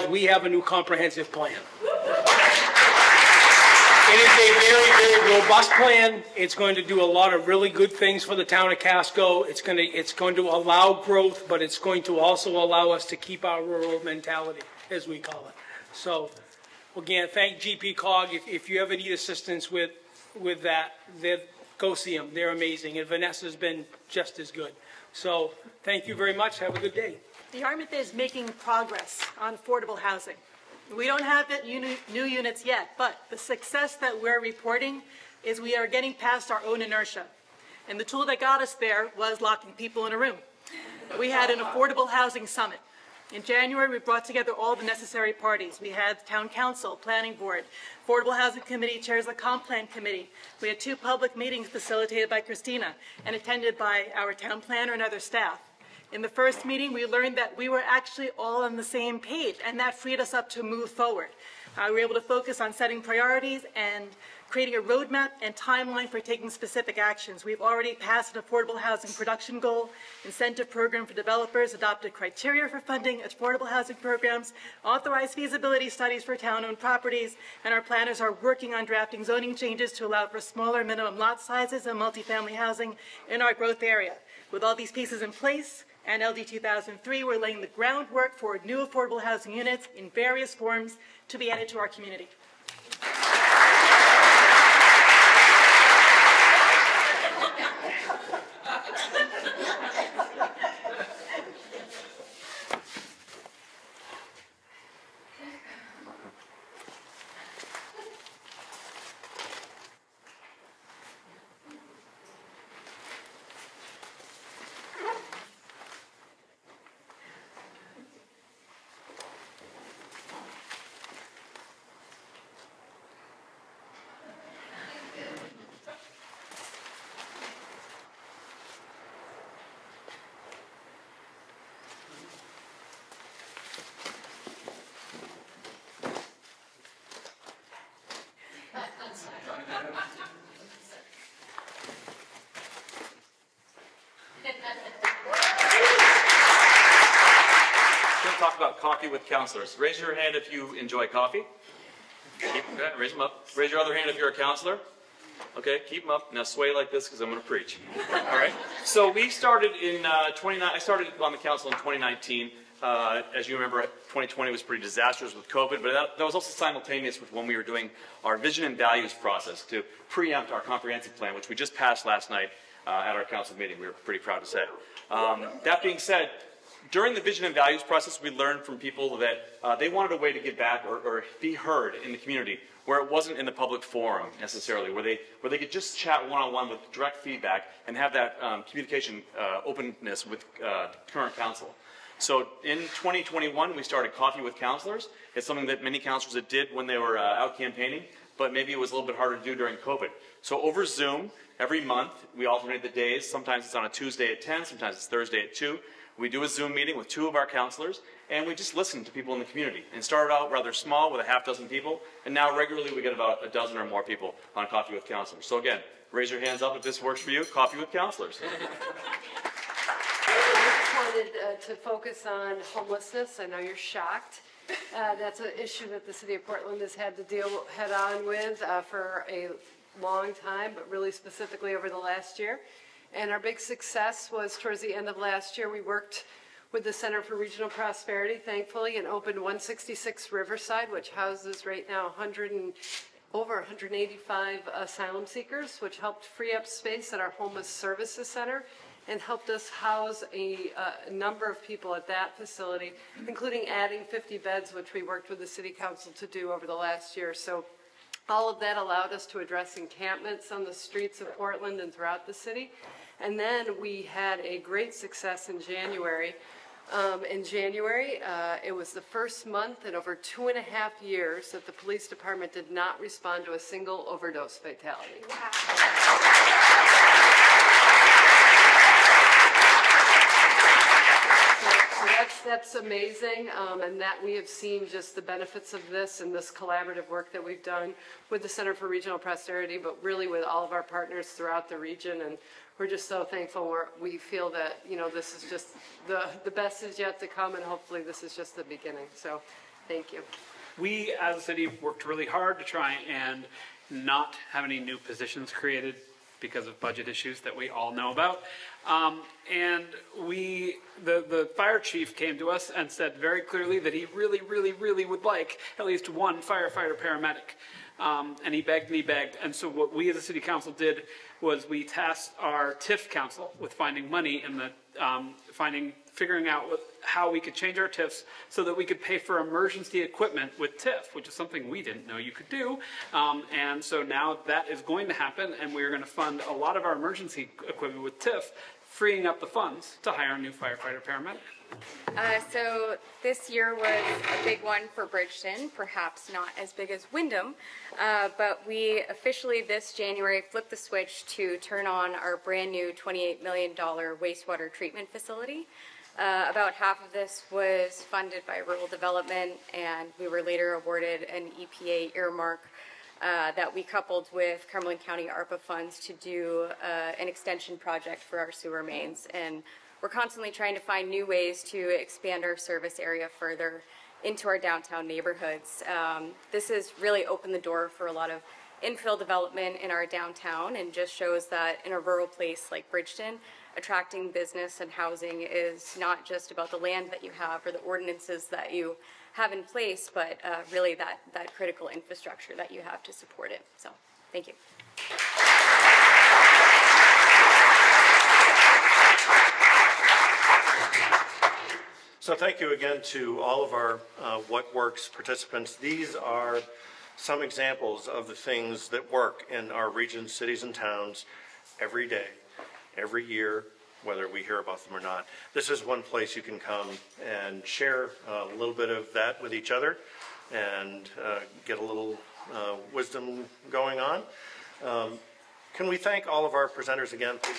because we have a new comprehensive plan. It is a very, very robust plan. It's going to do a lot of really good things for the town of Casco. It's going to allow growth, but it's going to also allow us to keep our rural mentality, as we call it. So, again, thank GPCOG. If you ever need assistance with that, go see them. They're amazing, and Vanessa's been just as good. So, thank you very much. Have a good day. The Yarmouth is making progress on affordable housing. We don't have new units yet, but the success that we're reporting is we are getting past our own inertia. And the tool that got us there was locking people in a room. We had an affordable housing summit. In January, we brought together all the necessary parties. We had town council, planning board, affordable housing committee, chairs of the comp plan committee. We had 2 public meetings facilitated by Christina and attended by our town planner and other staff. In the first meeting, we learned that we were actually all on the same page, and that freed us up to move forward. We were able to focus on setting priorities and creating a roadmap and timeline for taking specific actions. We've already passed an affordable housing production goal, incentive program for developers, adopted criteria for funding affordable housing programs, authorized feasibility studies for town-owned properties, and our planners are working on drafting zoning changes to allow for smaller minimum lot sizes and multifamily housing in our growth area. With all these pieces in place, and LD 2003, we're laying the groundwork for new affordable housing units in various forms to be added to our community. Talk about coffee with counselors. Raise your hand if you enjoy coffee. Raise them up. Raise your other hand if you're a counselor. Okay, keep them up. Now sway like this because I'm going to preach. All right. So we started in I started on the council in 2019. As you remember, 2020 was pretty disastrous with COVID, but that was also simultaneous with when we were doing our vision and values process to preempt our comprehensive plan, which we just passed last night at our council meeting. We were pretty proud to say. That being said, during the vision and values process, we learned from people that they wanted a way to give back or be heard in the community where it wasn't in the public forum necessarily, where they could just chat one-on-one with direct feedback and have that communication openness with current council. So in 2021, we started Coffee with Counselors. It's something that many counselors did when they were out campaigning, but maybe it was a little bit harder to do during COVID. So over Zoom, every month, we alternate the days. Sometimes it's on a Tuesday at 10, sometimes it's Thursday at 2. We do a Zoom meeting with 2 of our counselors, and we just listen to people in the community. And started out rather small with a half dozen people, and now regularly we get about a dozen or more people on Coffee with Counselors. So again, raise your hands up if this works for you. Coffee with Counselors. I just wanted to focus on homelessness. I know you're shocked. That's an issue that the city of Portland has had to deal head on with for a long time, but really specifically over the last year. And our big success was towards the end of last year. We worked with the Center for Regional Prosperity, thankfully, and opened 166 Riverside, which houses right now over 185 asylum seekers, which helped free up space at our Homeless Services Center and helped us house a number of people at that facility, including adding 50 beds, which we worked with the City Council to do over the last year. So all of that allowed us to address encampments on the streets of Portland and throughout the city. And then we had a great success in January. It was the first month in over 2.5 years that the police department did not respond to a single overdose fatality. Wow. That's amazing, and that we have seen just the benefits of this and this collaborative work that we've done with the Center for Regional Prosperity, but really with all of our partners throughout the region. And we're just so thankful. We feel that, you know, this is just the best is yet to come, and hopefully this is just the beginning. So Thank you. We, as a city, worked really hard to try and not have any new positions created because of budget issues that we all know about. And the fire chief came to us and said very clearly that he really, really, really would like at least one firefighter paramedic. And he begged and he begged. And so what we as a city council did was we tasked our TIF council with finding money in the, figuring out how we could change our TIFs so that we could pay for emergency equipment with TIF, which is something we didn't know you could do. And so now that is going to happen, and we're going to fund a lot of our emergency equipment with TIF, freeing up the funds to hire a new firefighter paramedic. So this year was a big one for Bridgeton, perhaps not as big as Wyndham, but we officially this January flipped the switch to turn on our brand new $28 million wastewater treatment facility. About half of this was funded by rural development, and we were later awarded an EPA earmark that we coupled with Cumberland County ARPA funds to do an extension project for our sewer mains. And we're constantly trying to find new ways to expand our service area further into our downtown neighborhoods. This has really opened the door for a lot of infill development in our downtown, and just shows that in a rural place like Bridgeton, attracting business and housing is not just about the land that you have or the ordinances that you have in place, but really that critical infrastructure that you have to support it. So, thank you. So thank you again to all of our What Works participants. These are some examples of the things that work in our regions, cities, and towns every day, every year, whether we hear about them or not. This is one place you can come and share a little bit of that with each other and get a little wisdom going on. Can we thank all of our presenters again, please?